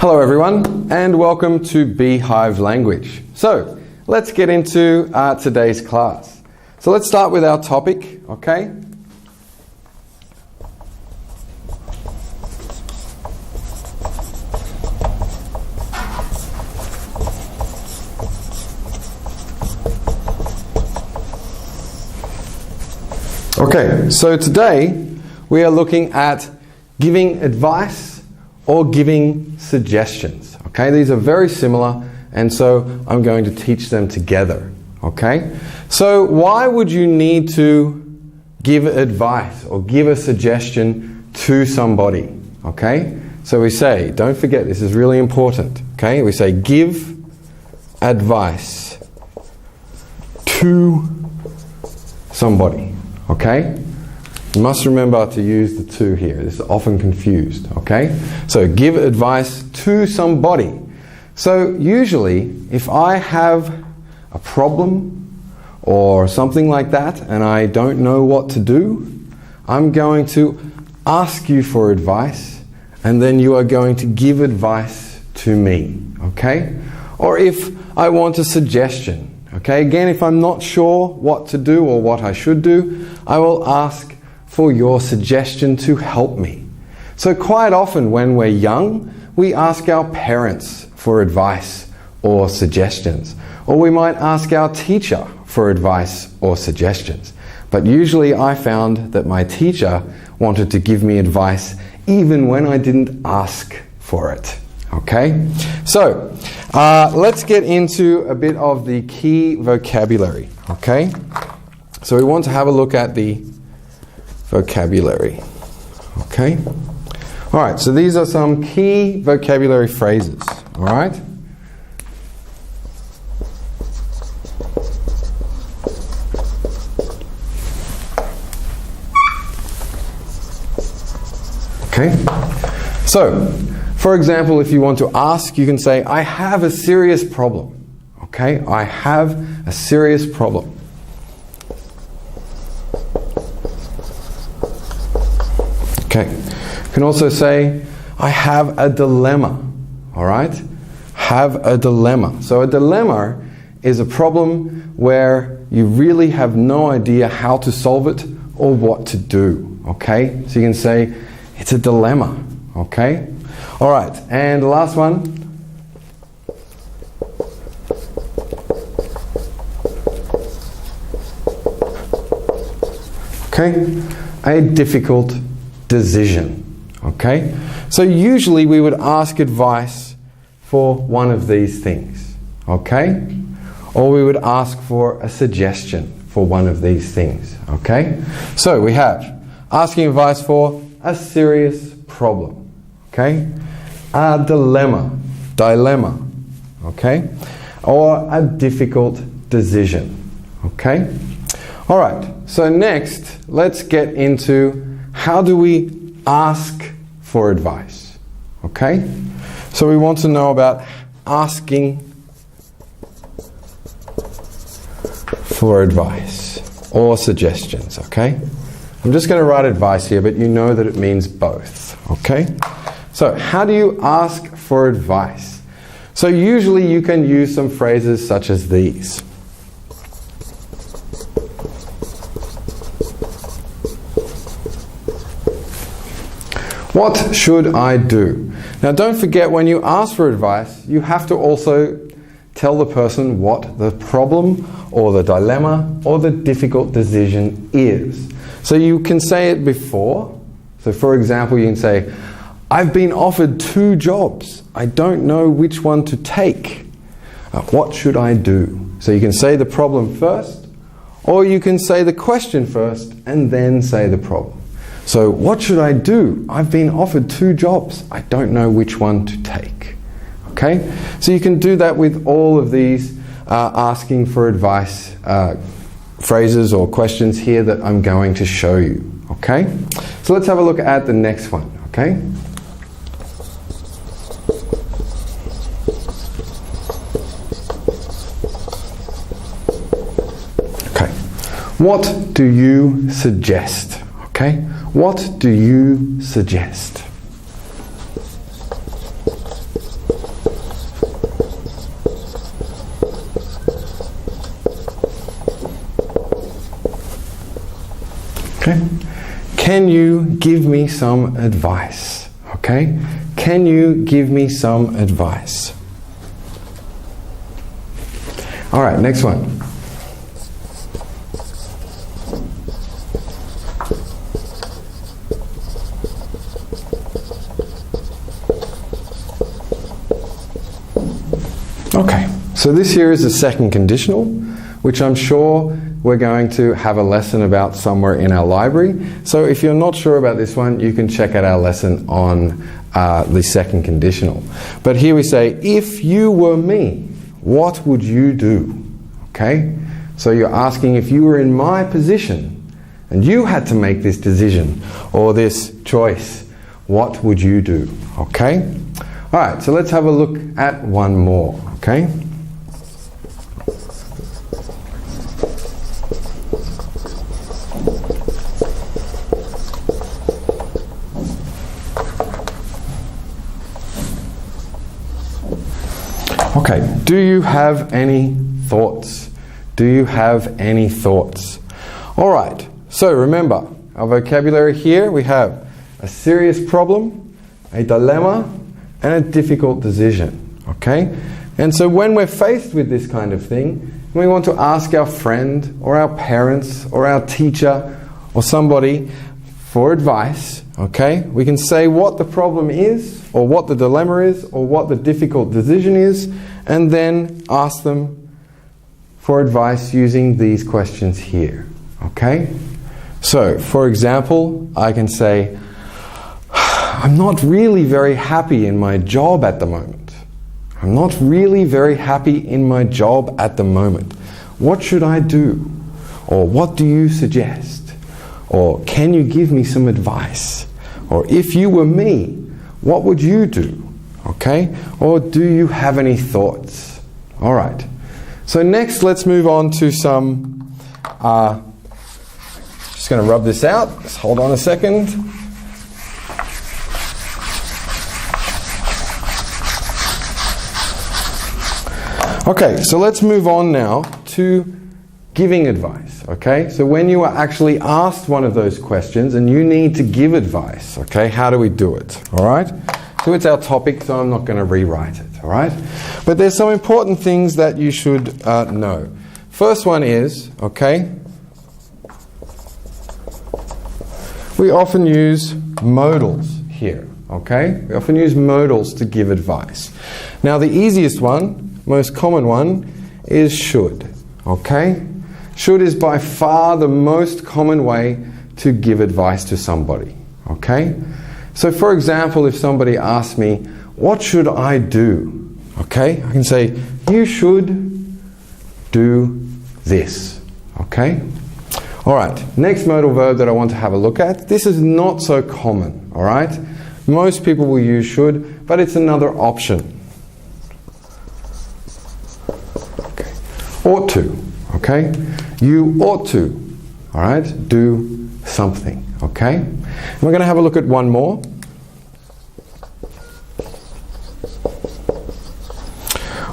Hello everyone, and welcome to BeeHive language. So, let's get into today's class. So let's start with our topic, okay? Okay, so today we are looking at giving advice or giving suggestions. Okay, these are very similar, and so I'm going to teach them together. Okay, so why would you need to give advice or give a suggestion to somebody? Okay, so we say, don't forget, this is really important. Okay, we say give advice to somebody. Okay, you must remember to use the to here. This is often confused. Okay, so give advice to somebody. So usually, if I have a problem or something like that and I don't know what to do, I'm going to ask you for advice, and then you are going to give advice to me. Okay, or if I want a suggestion. Okay, again, if I'm not sure what to do or what I should do, I will ask for your suggestion to help me. So quite often when we're young, we ask our parents for advice or suggestions. Or we might ask our teacher for advice or suggestions. But usually I found that my teacher wanted to give me advice even when I didn't ask for it. Okay, so let's get into a bit of the key vocabulary. Okay, so we want to have a look at the vocabulary. Okay, all right, so these are some key vocabulary phrases. All right, okay, so for example, if you want to ask, you can say, I have a serious problem. Okay, I have a serious problem. Okay, you can also say, I have a dilemma. All right, have a dilemma. So a dilemma is a problem where you really have no idea how to solve it or what to do. Okay, so you can say, it's a dilemma. Okay. All right, and the last one. Okay, a difficult decision. Okay, so usually we would ask advice for one of these things. Okay, or we would ask for a suggestion for one of these things. Okay, so we have asking advice for a serious problem. Okay, a dilemma, okay, or a difficult decision. Okay, all right, so next let's get into how do we ask for advice. Okay, so we want to know about asking for advice or suggestions. Okay, I'm just going to write advice here, but you know that it means both. Okay, so how do you ask for advice? So usually you can use some phrases such as these. What should I do? Now don't forget, when you ask for advice, you have to also tell the person what the problem or the dilemma or the difficult decision is. So you can say it before. So for example, you can say, I've been offered 2 jobs. I don't know which one to take. What should I do? So you can say the problem first, or you can say the question first and then say the problem. So what should I do? I've been offered 2 jobs. I don't know which one to take. Okay? So you can do that with all of these asking for advice phrases or questions here that I'm going to show you. Okay? So let's have a look at the next one. Okay? What do you suggest? Okay? What do you suggest? Okay? Can you give me some advice? Okay? Can you give me some advice? All right, next one. Okay, so this here is the second conditional, which I'm sure we're going to have a lesson about somewhere in our library. So if you're not sure about this one, you can check out our lesson on the second conditional. But here we say, if you were me, what would you do? Okay, so you're asking, if you were in my position and you had to make this decision or this choice, what would you do? Okay, all right, so let's have a look at one more. Okay. Okay, do you have any thoughts? Do you have any thoughts? All right, so remember, our vocabulary here, we have a serious problem, a dilemma, and a difficult decision, okay? And so when we're faced with this kind of thing, we want to ask our friend or our parents or our teacher or somebody for advice, okay? We can say what the problem is or what the dilemma is or what the difficult decision is, and then ask them for advice using these questions here, okay? So, for example, I can say, I'm not really very happy in my job at the moment. I'm not really very happy in my job at the moment. What should I do? Or what do you suggest? Or can you give me some advice? Or if you were me, what would you do? Okay? Or do you have any thoughts? All right. So next, let's move on to some, just going to rub this out. Just hold on a second. Okay, so let's move on now to giving advice, okay? So when you are actually asked one of those questions and you need to give advice, okay, how do we do it, all right? So it's our topic, so I'm not going to rewrite it, all right? But there's some important things that you should know. First one is, okay, we often use modals here, okay? We often use modals to give advice. Now the easiest one, most common one, is should, okay? Should is by far the most common way to give advice to somebody, okay? So for example, if somebody asks me, what should I do? Okay, I can say, you should do this, okay? All right, next modal verb that I want to have a look at. This is not so common, all right? Most people will use should, but it's another option. Okay. Ought to, okay? You ought to, all right, do something, okay? And we're going to have a look at one more.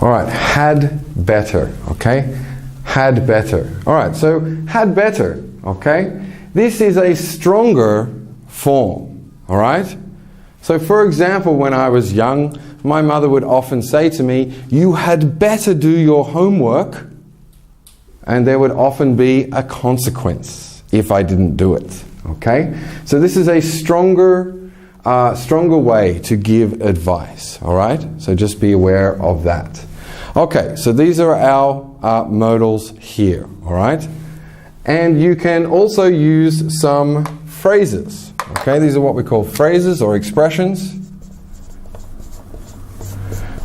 All right, had better, okay? Had better. All right, so had better, okay? This is a stronger form, all right? So for example, when I was young, my mother would often say to me, you had better do your homework, and there would often be a consequence if I didn't do it, okay? So this is a stronger way to give advice, all right? So just be aware of that. Okay, so these are our modals here, all right? And you can also use some phrases, okay? These are what we call phrases or expressions.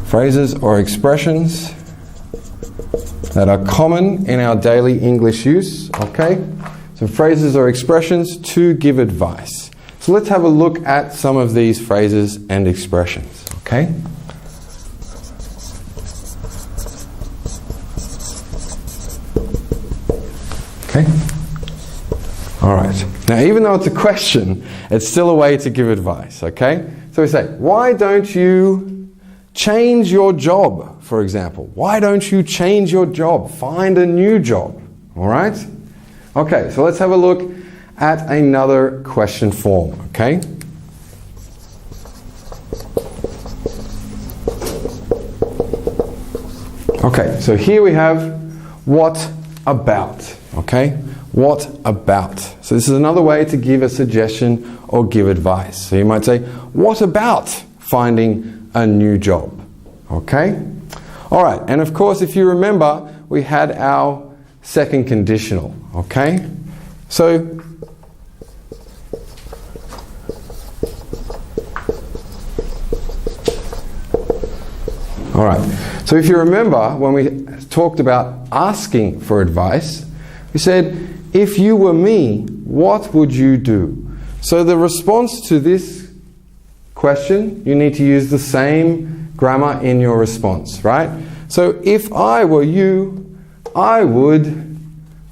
Phrases or expressions that are common in our daily English use, okay? So phrases or expressions to give advice. So let's have a look at some of these phrases and expressions, okay? Okay? All right. Now, even though it's a question, it's still a way to give advice, okay? So we say, why don't you change your job, for example? Why don't you change your job? Find a new job, all right? Okay, so let's have a look at another question form, okay? Okay, so here we have what about, okay? What about? So this is another way to give a suggestion or give advice. So you might say, what about finding a new job? Okay? All right, and of course, if you remember, we had our second conditional, okay? So, all right, so if you remember, when we talked about asking for advice, we said, if you were me, what would you do? So the response to this question, you need to use the same grammar in your response, right? So if I were you, I would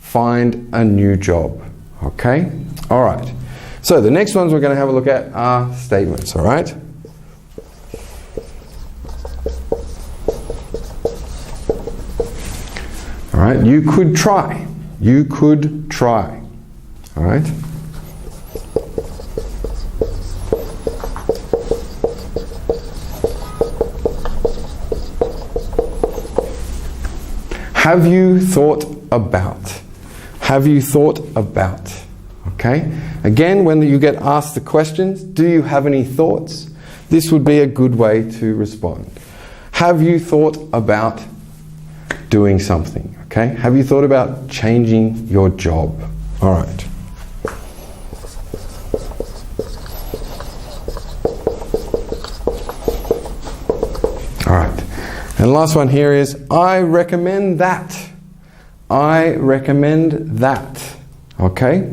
find a new job, okay? All right. So the next ones we're going to have a look at are statements, all right? All right, you could try. You could try. All right? Have you thought about? Have you thought about? Okay? Again, when you get asked the questions, do you have any thoughts? This would be a good way to respond. Have you thought about doing something? Okay? Have you thought about changing your job? All right. All right. And the last one here is, I recommend that. I recommend that. Okay?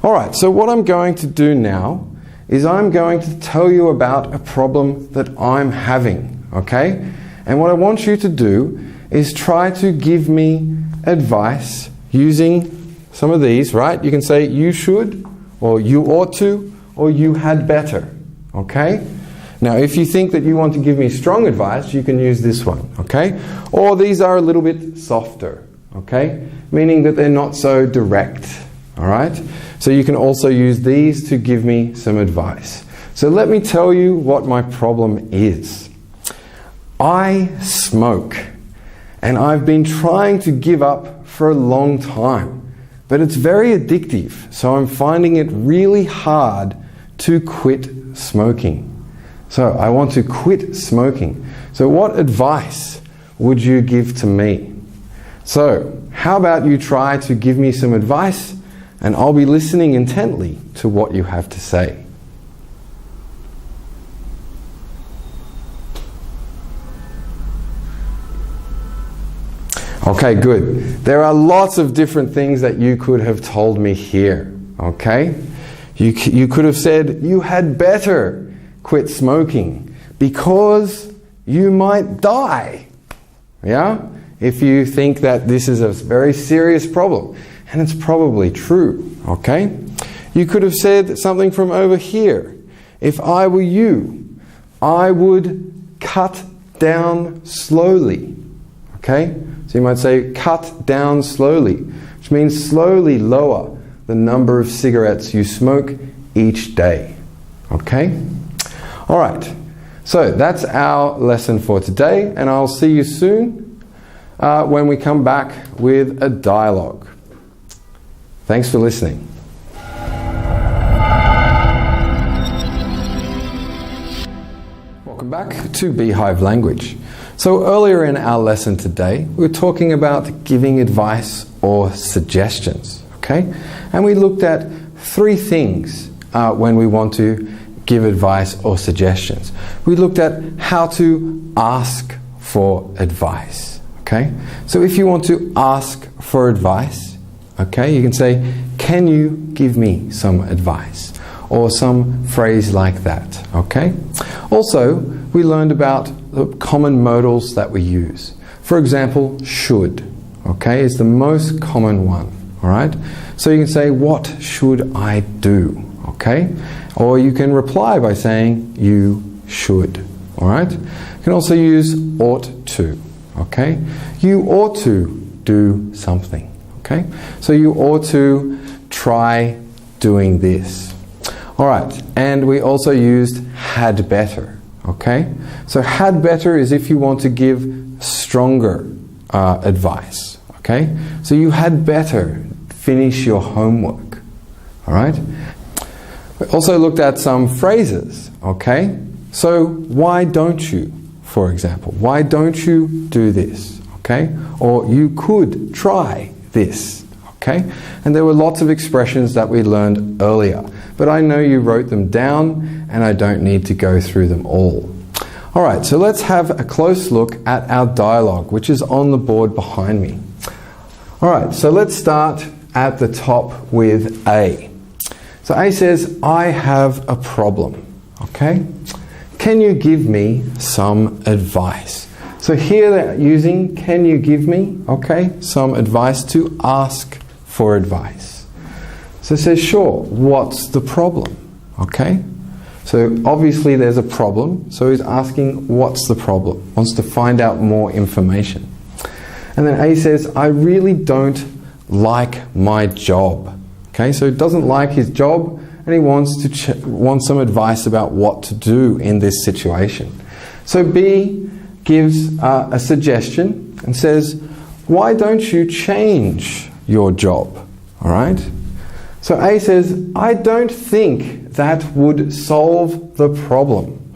All right, so what I'm going to do now is I'm going to tell you about a problem that I'm having. Okay? And what I want you to do is try to give me advice using some of these, right? You can say you should, or you ought to, or you had better, okay? Now, if you think that you want to give me strong advice, you can use this one, okay? Or these are a little bit softer, okay? Meaning that they're not so direct, all right? So you can also use these to give me some advice. So let me tell you what my problem is. I smoke. And I've been trying to give up for a long time, but it's very addictive, so I'm finding it really hard to quit smoking. So I want to quit smoking. So what advice would you give to me? So how about you try to give me some advice, and I'll be listening intently to what you have to say. Okay, good. There are lots of different things that you could have told me here, okay? You could have said, you had better quit smoking because you might die, yeah? If you think that this is a very serious problem, and it's probably true, okay? You could have said something from over here. If I were you, I would cut down slowly, okay? So you might say, cut down slowly, which means slowly lower the number of cigarettes you smoke each day. Okay? All right. So that's our lesson for today, and I'll see you soon when we come back with a dialogue. Thanks for listening. Welcome back to BeeHive Language. So earlier in our lesson today, we were talking about giving advice or suggestions, okay? And we looked at three things when we want to give advice or suggestions. We looked at how to ask for advice, okay? So if you want to ask for advice, okay, you can say, can you give me some advice? Or some phrase like that, okay? Also, we learned about the common modals that we use. For example, should, okay, is the most common one, all right? So you can say, what should I do, okay? Or you can reply by saying, you should, all right? You can also use ought to, okay? You ought to do something, okay? So you ought to try doing this. Alright, and we also used had better. Okay? So had better is if you want to give stronger advice. Okay? So you had better finish your homework. Alright? We also looked at some phrases. Okay? So why don't you, for example? Why don't you do this? Okay? Or you could try this. Okay? And there were lots of expressions that we learned earlier. But I know you wrote them down and I don't need to go through them all. Alright, so let's have a close look at our dialogue, which is on the board behind me. Alright, so let's start at the top with A. So A says, I have a problem. Okay? Can you give me some advice? So here they're using can you give me, okay, some advice to ask for advice. So it says, sure, what's the problem? Okay? So obviously there's a problem, so he's asking what's the problem, wants to find out more information. And then A says, I really don't like my job. Okay, so he doesn't like his job and he wants some advice about what to do in this situation. So B gives a suggestion and says, why don't you change your job? Alright? So A says, I don't think that would solve the problem.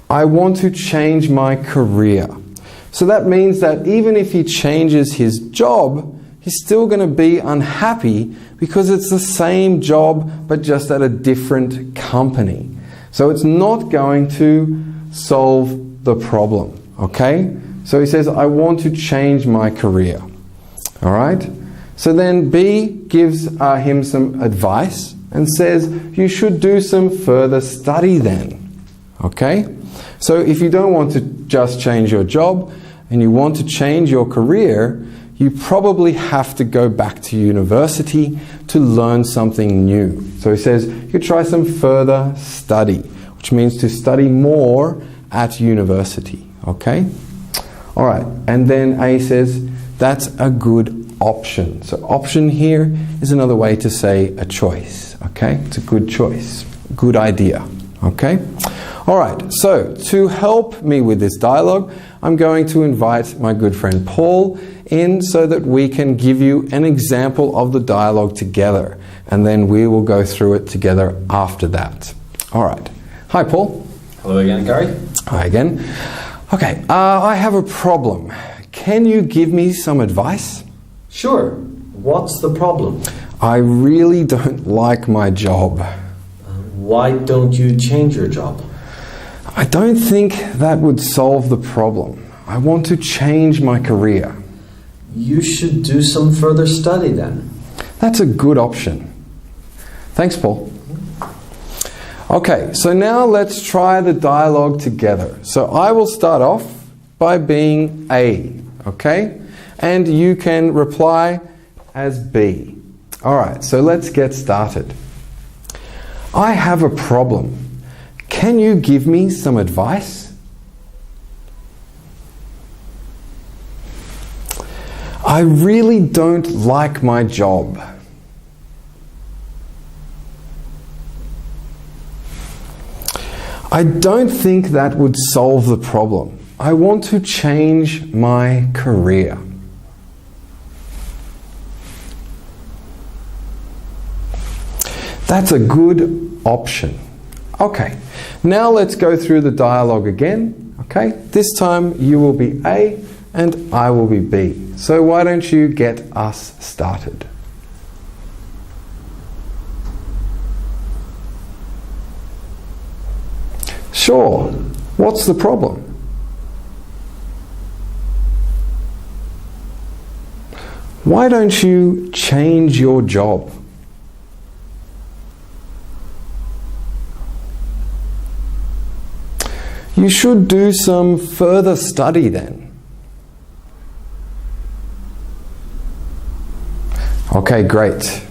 I want to change my career. So that means that even if he changes his job, he's still going to be unhappy because it's the same job but just at a different company. So it's not going to solve the problem. Okay? So he says, I want to change my career. Alright? So then B gives him some advice and says, you should do some further study then. Okay? So if you don't want to just change your job and you want to change your career, you probably have to go back to university to learn something new. So he says, you could try some further study, which means to study more at university. Okay? Alright, and then A says, that's a good option. So option here is another way to say a choice. Okay? It's a good choice. Good idea. Okay? Alright, so to help me with this dialogue, I'm going to invite my good friend Paul in so that we can give you an example of the dialogue together. And then we will go through it together after that. Alright. Hi, Paul. Hello again, Gary. Hi again. Okay, I have a problem. Can you give me some advice? Sure. What's the problem? I really don't like my job. Why don't you change your job? I don't think that would solve the problem. I want to change my career. You should do some further study then. That's a good option. Thanks, Paul. Okay, so now let's try the dialogue together. So I will start off by being A, okay? And you can reply as B. Alright, so let's get started. I have a problem. Can you give me some advice? I really don't like my job. I don't think that would solve the problem. I want to change my career. That's a good option. Okay, now let's go through the dialogue again. Okay, this time you will be A and I will be B. So why don't you get us started? Sure, what's the problem? Why don't you change your job? You should do some further study then. Okay, great.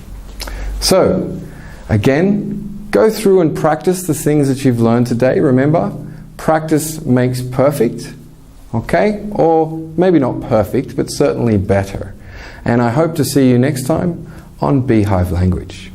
So, again, go through and practice the things that you've learned today. Remember, practice makes perfect, okay? Or maybe not perfect, but certainly better. And I hope to see you next time on BeeHive Language.